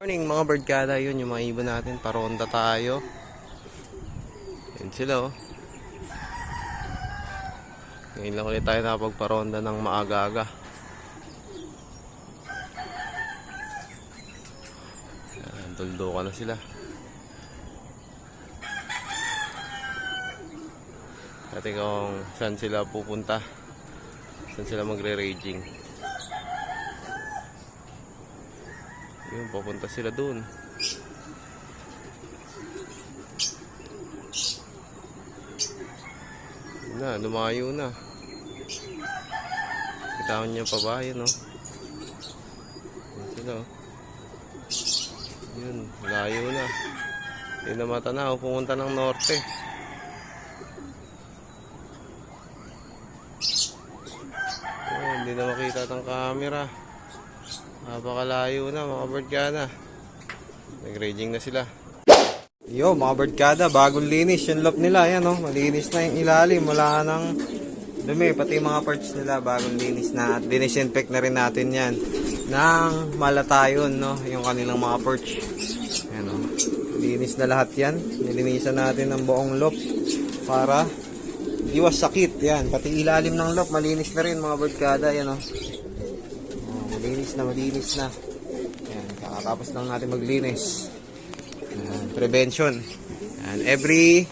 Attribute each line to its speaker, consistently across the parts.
Speaker 1: Morning mga birdkada, yun yung mga ibon natin, paronda tayo. Yun sila oh. Ngayon lang ulit tayo nakapagparonda ng maaga-aga. Tuldo ka na sila. Dati kung saan sila pupunta, saan sila magre-raging. Yun, pupunta sila dun. Yun na, lumayo na. Kitawan niyo pa ba? Yun, oh. Yun sila, oh. Yun, layo na. Yun na matanaw, pumunta ng norte. Yun, hindi na makita ng camera. Napakalayo na mga birdkada. Nag-raging na sila. Yo mga birdkada, bagong linis yung loft nila. Ayan oh, malinis na yung ilalim. Wala nang dumi, pati mga parts nila bagong linis na. At dinisinfect na rin natin yan ng malatayon, no? Yung kanilang mga perch. Ayan oh, linis na lahat yan. Nilinisan natin ng buong loft para iwas sakit. Yan, pati ilalim ng loft malinis na rin mga birdkada. Ayan oh, malinis na. Ayan, kakatapos lang natin maglinis. Ayan, prevention. Ayan, every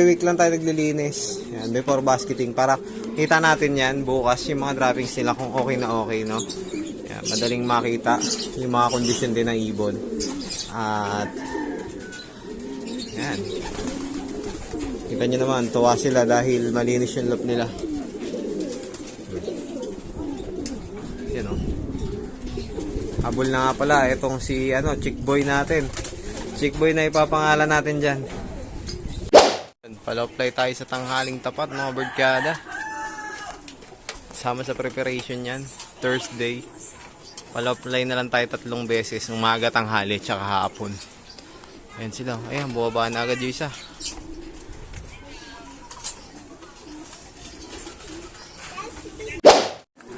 Speaker 1: week lang tayo naglilinis. Ayan, before basketing para kita natin yan bukas yung mga droppings nila kung okay na okay, no? Ayan, madaling makita yung mga kondisyon din ng ibon. At ayan, kita nyo naman, tuwa sila dahil malinis yung loop nila. Ayan o. Habol na nga pala itong si chick boy natin. Chick boy na ipapangalan natin dyan. Palaw-play tayo sa tanghaling tapat mga birdkada. Sama sa preparation yan, Thursday. Palaw-play na lang tayo 3 beses, umaga, tanghali, tsaka hapon. Ayan sila, ayan, bumaba na agad yung isa.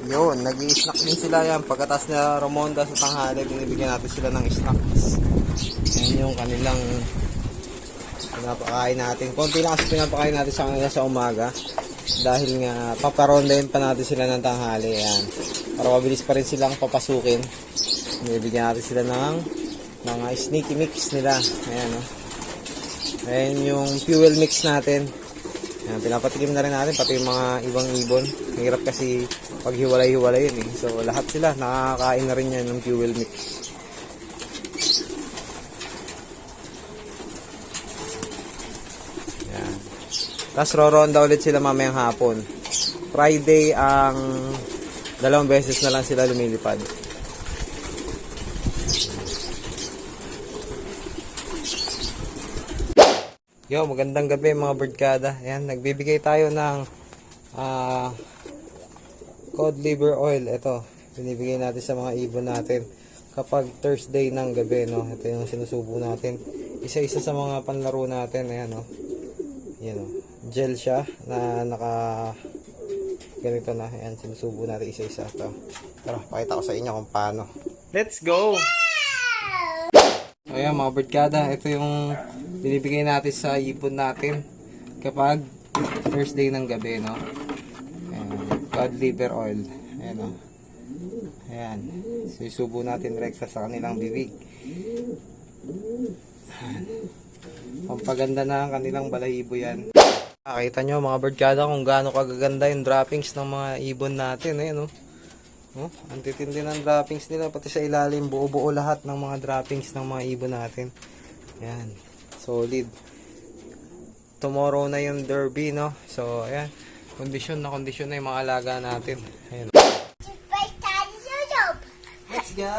Speaker 1: Yun, nag-i-snack din sila yan. Pagkatas na Romonda sa tanghali, binibigyan natin sila ng snacks. Yan yung kanilang pinapakain natin. Konti lang kasi pinapakain natin sa kanila sa umaga. Dahil nga, paparondahin pa natin sila ng tanghali. Yan. Para mabilis pa rin silang papasukin. Binibigyan natin sila ng mga sneaky mix nila. Ayan, no? Ayan yung fuel mix natin. Ayan, pinapatikim na rin natin pati yung mga ibang ibon. Hirap kasi pag hiwalay-hiwalay yun eh. So lahat sila nakakain na rin yan ng fuel mix. Ayan. Tapos roronda ulit sila mamayang hapon. Friday ang 2 beses na lang sila lumilipad. Yo, magandang gabi mga birdkada. Ayan, nagbibigay tayo ng cod liver oil. Ito, binibigay natin sa mga ibon natin kapag Thursday ng gabi, no? Ito yung sinusubo natin. Isa-isa sa mga panlaro natin. Ayan, no? Ayan, no? Gel siya na naka ganito na. Ayan, sinusubo natin isa-isa. Ito. Tara, pakita ko sa inyo kung paano. Let's go! Ayan mga birdkada, ito yung binibigay natin sa ibon natin kapag Thursday ng gabi, no? Ayan, cod liver oil. Ayan, no? Ayan, susubo natin rekta sa kanilang bibig. Ayan. Pampaganda na ang kanilang balahibo yan. Nakita nyo mga birdkada kung gaano kagaganda yung droppings ng mga ibon natin. Ayan, no? Oh, ang titindi ng droppings nila, pati sa ilalim, buo-buo lahat ng mga droppings ng mga ibon natin. Ayan, solid. Tomorrow na yung derby, no? So, ayan, kondisyon na yung mga alaga natin. Ayan. Let's go!